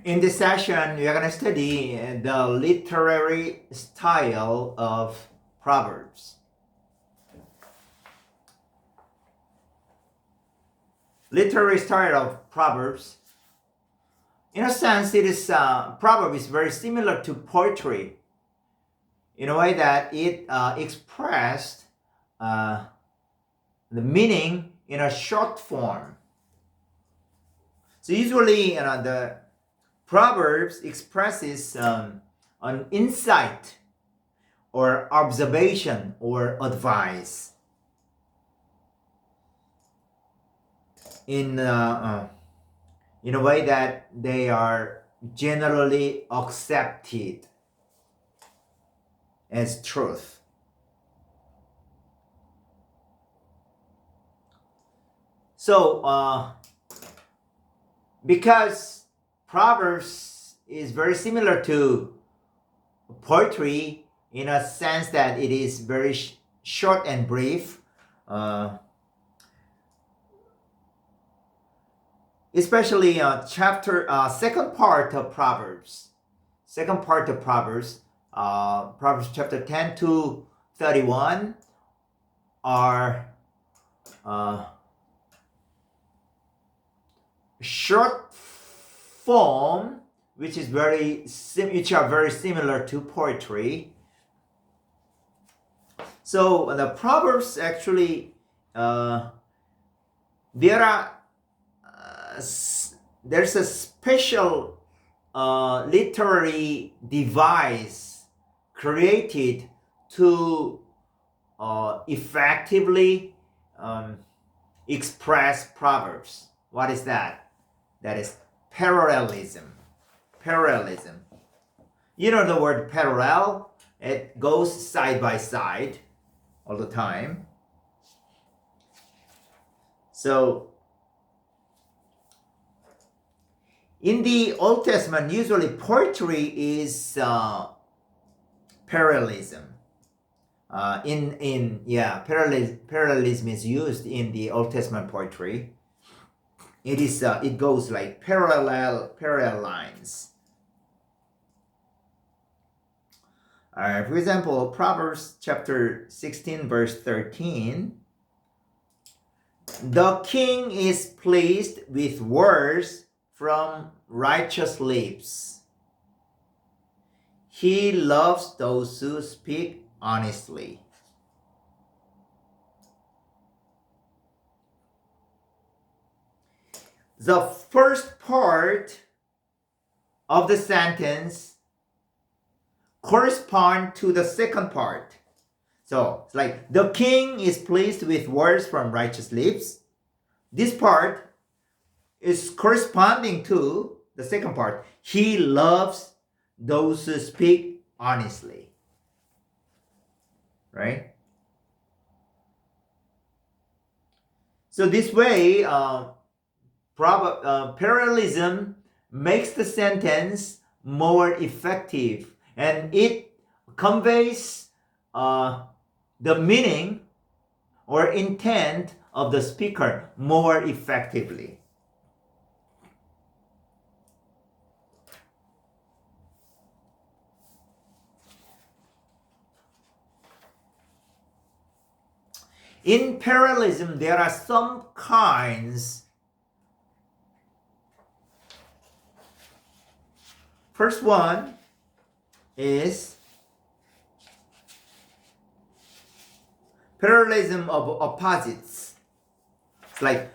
In this session, we are going to study the literary style of Proverbs. Literary style of Proverbs. In a sense, Proverb is very similar to poetry in a way that it expressed the meaning in a short form. So usually, the Proverbs expresses an insight or observation or advice in a way that they are generally accepted as truth. So, because Proverbs is very similar to poetry in a sense that it is very short and brief, especially second part of Proverbs. Proverbs chapter 10 to 31 are short form, which are very similar to poetry. So the Proverbs actually there's a special literary device created to effectively express Proverbs. What is that? That is parallelism. Parallelism. You know the word parallel? It goes side by side all the time. So, in the Old Testament, usually poetry is parallelism. Parallelism is used in the Old Testament poetry. It goes like parallel lines. For example, Proverbs chapter 16 verse 13. The king is pleased with words from righteous lips. He loves those who speak honestly. The first part of the sentence correspond to the second part. So it's like the king is pleased with words from righteous lips. This part is corresponding to the second part. He loves those who speak honestly. Right? So this way, parallelism makes the sentence more effective, and it conveys the meaning or intent of the speaker more effectively. In parallelism, there are some kinds. First one is parallelism of opposites. It's like,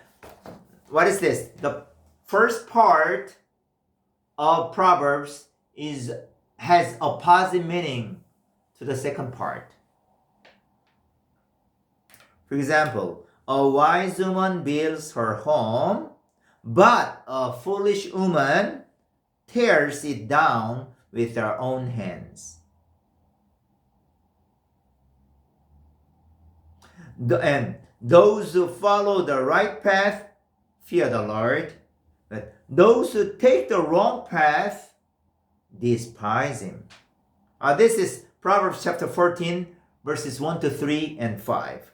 what is this? The first part of Proverbs has opposite meaning to the second part. For example, a wise woman builds her home, but a foolish woman tears it down with her own hands. And those who follow the right path fear the Lord, but those who take the wrong path despise him. This is Proverbs chapter 14, verses 1 to 3 and 5.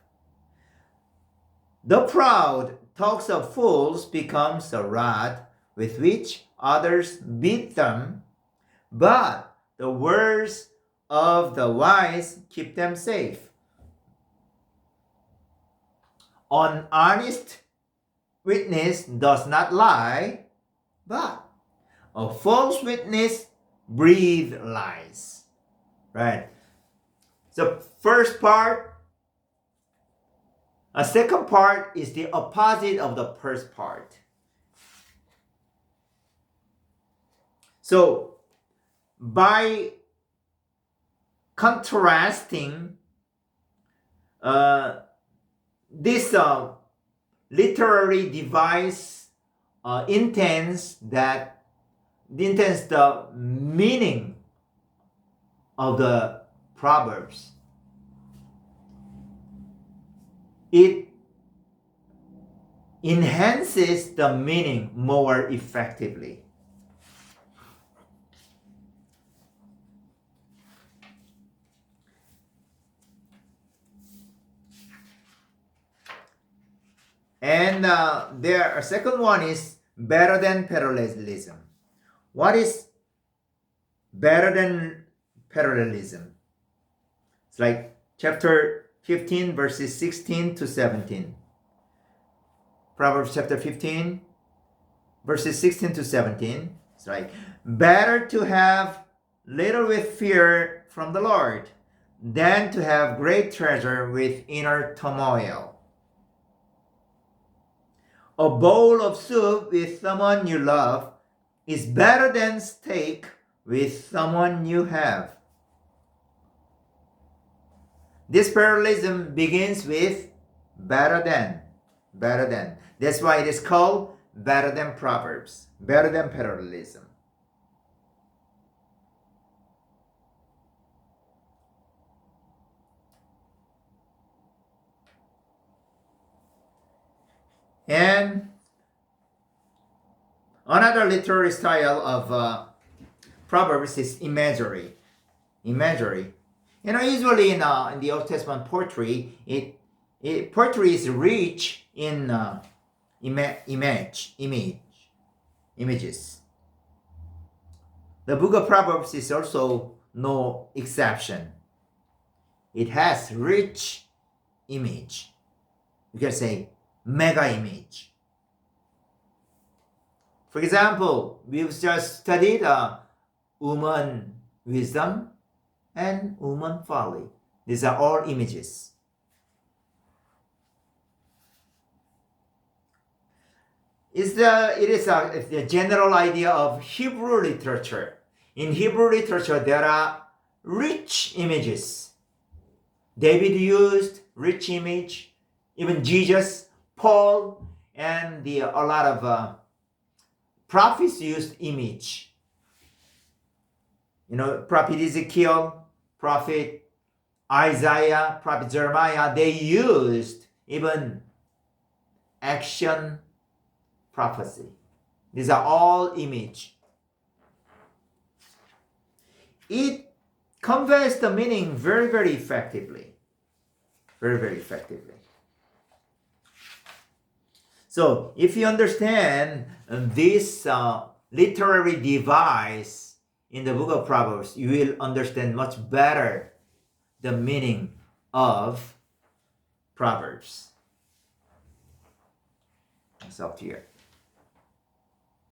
The proud talks of fools becomes a rod with which others beat them, but the words of the wise keep them safe. An honest witness does not lie, but a false witness breathes lies. Right? So first part, a second part is the opposite of the first part. So by contrasting this literary device intends the meaning of the Proverbs. It enhances the meaning more effectively. And a second one is better than parallelism. What is better than parallelism? It's like chapter 15, verses 16 to 17. Proverbs chapter 15, verses 16 to 17. It's like, better to have little with fear from the Lord than to have great treasure with inner turmoil. A bowl of soup with someone you love is better than steak with someone you have. This parallelism begins with better than. Better than. That's why it is called better than Proverbs. Better than parallelism. And another literary style of Proverbs is imagery. Imagery. Usually in the Old Testament poetry, poetry is rich in images. The book of Proverbs is also no exception. It has rich image. You can say mega image. For example, we've just studied woman wisdom and woman folly. These are all images. It is a general idea of Hebrew literature. In Hebrew literature, there are rich images. David used rich image. Even Jesus, Paul, and a lot of prophets used image. Prophet Ezekiel, prophet Isaiah, prophet Jeremiah, they used even action prophecy. These are all image. It conveys the meaning very, very effectively. Very, very effectively. So, if you understand this literary device in the book of Proverbs, you will understand much better the meaning of Proverbs. It's up to you.